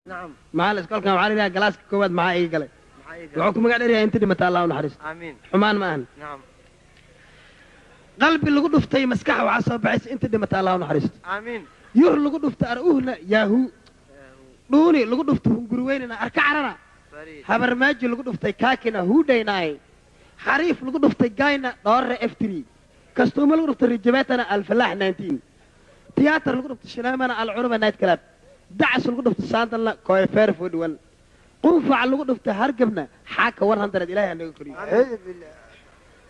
نعم معال اسكول كان معال لها جلاس كواد معاه اي قال وحكم قاعد يريا انت دمت الله ونحرس امين حمان ما أهن نعم قلبي اللي قد فتي مسكحه وعصب بعس انت دمت الله ونحرس امين يور اللي قد فت ارؤوهنا ياهو دوني اللي قد فت هنغرويننا اركعرنا habar maaji lagu dhuftay kaakina huudhaynaaye xariif lagu dhuftay gayna dhoorre f3 kastuuma lagu dhuftay rijabeetana alfalaax 19 tiyaatar lagu dhuftay shinaamana alcuruba night club dacas lagu dhuftay saandalna koyfeer fudwan qunfac lagu dhuftay hargabna xaaka 100 ilaahay anaga koriyo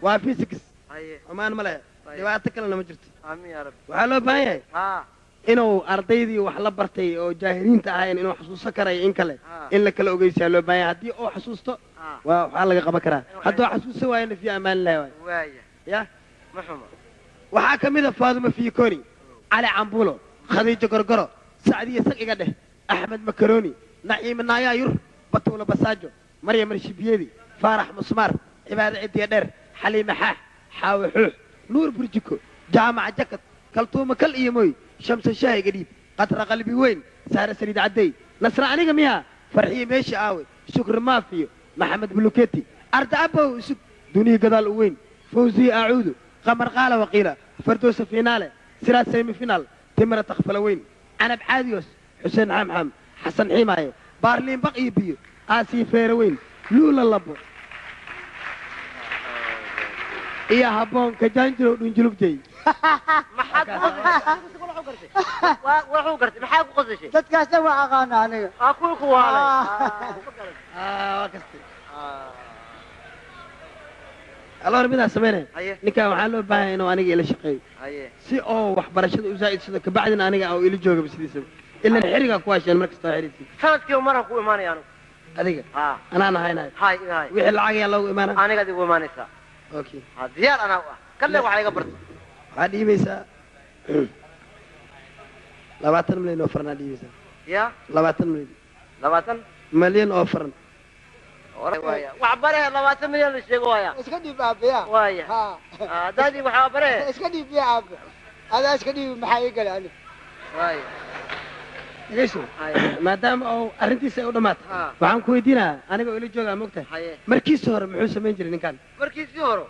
waa physics amaan ma leh dhibaato kalena ma jirto amiin ya rabbi waxaa loo baahan yahay inuu ardaydii wax la bartay oo jaahiliinta ahayn inuu xasuusto karayo in kale in la kala ogeysiyaa loo baahan yahay haddii uu xasuusto waa waxaa laga qaban karaa hadduu xasuusto waayana fi amaan lahi waaya ya maxuma waxaa ka mid a faaduma fiikoni cali cambuulo khadiijo gorgoro sacdiya sag iga dheh axmed makaroni naciime naayaa yur batuula basaajo maryam rashibiyedi faarax musmaar cibaade cidiya dheer xaliime xaax xaawe xuux nuur burjiko jaamaca jakad kaltuuma kal iyo mooy شمس الشاي قريب قطر قلبي وين سهر سريد عدي نصر عنيق ميها فرحية ماشي عاوي شكر ما فيه محمد بلوكيتي أرد أبو سك دوني قدال وين فوزي أعود قمر قال وقيلة فردوس فينالة سرات سيمي فينال تمرة تخفل وين أنا بعاديوس حسين حمحم حسن حماية بارلين بقي بيو آسي فيروين لولا اللبو إيا هابون كجانجلو دونجلوب جاي waxuu gartay maxaa ku qosashay dadkaasna waa aqaana aniga ku kuwaalay waa kastay الله ربنا سمينا نكا waxaa loo baahan inuu aniga ila shaqeeyo si oo waxbarashada u zaa'idsado ka bacdina aniga oo ila jooga bisidiisa illa xiriga ku waasheen markasta xiriirti sanadkii maran ku imaanayaan adiga ana nahaynay hay wixii lacag yaa loogu imaanaa aniga adigu imaanaysa okay diyaar ana kalle waxa iga bartay waxaa dhiibaysaa 20 milyan oo farna dhiibaysaa ya 20 milyan oo farna وايا وعبره 20 مليون لشيغو وايا اسكا ديب ابيا وايا دادي waxa عبره اسكا ديب يا اب هذا اسكا ديب maxay gal ani وايا ايش maadaama oo arintiisa ay u dhamaatay waxaan ku weydiinaa aniga oo ila jooga moogtahay markiis hore muxuu sameyn jiray ninkan markiis hore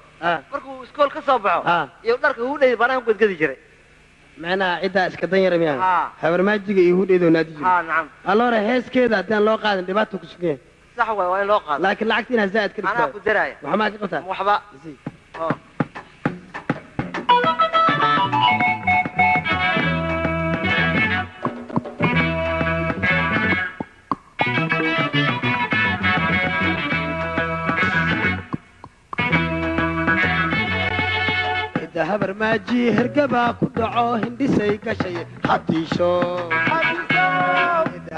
markuu iskool ka soo baxo iyo dharka uu dheey baraan ku gadi jiray macna cida iska dan yar miyaa habar maajiga iyo uu dheedo naadi jiray nacam alloora heeskeeda hadaan loo qaadan dhibaato ku sugeen صح وين لو قاد لكن لعقتنا زائد كده انا اكو درايه وحما قطع وحبا habar maaji hergaba ku dhaco hindhisay gashay hadiisho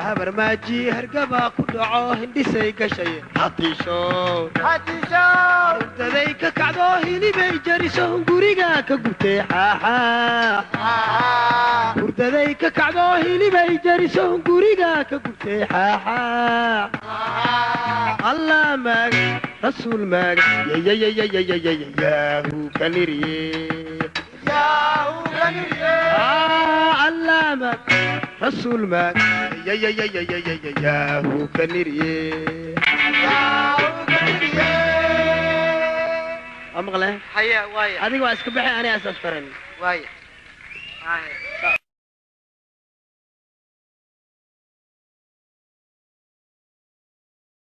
habar maaji hergaba ku dhaco hindhisay gashay hadiisho urdaday ka kacdo hilibay jariso guriga ka gubtay xaaxa urdaday ka kacdo hilibay jariso guriga ka gubtay xaaxa allah maag rasuul maag yaahu kaniriye علامك رسول ماك ياهو كنيريه أمغله حيا وايا هذه واسكبحي أنا أساس فرني وايا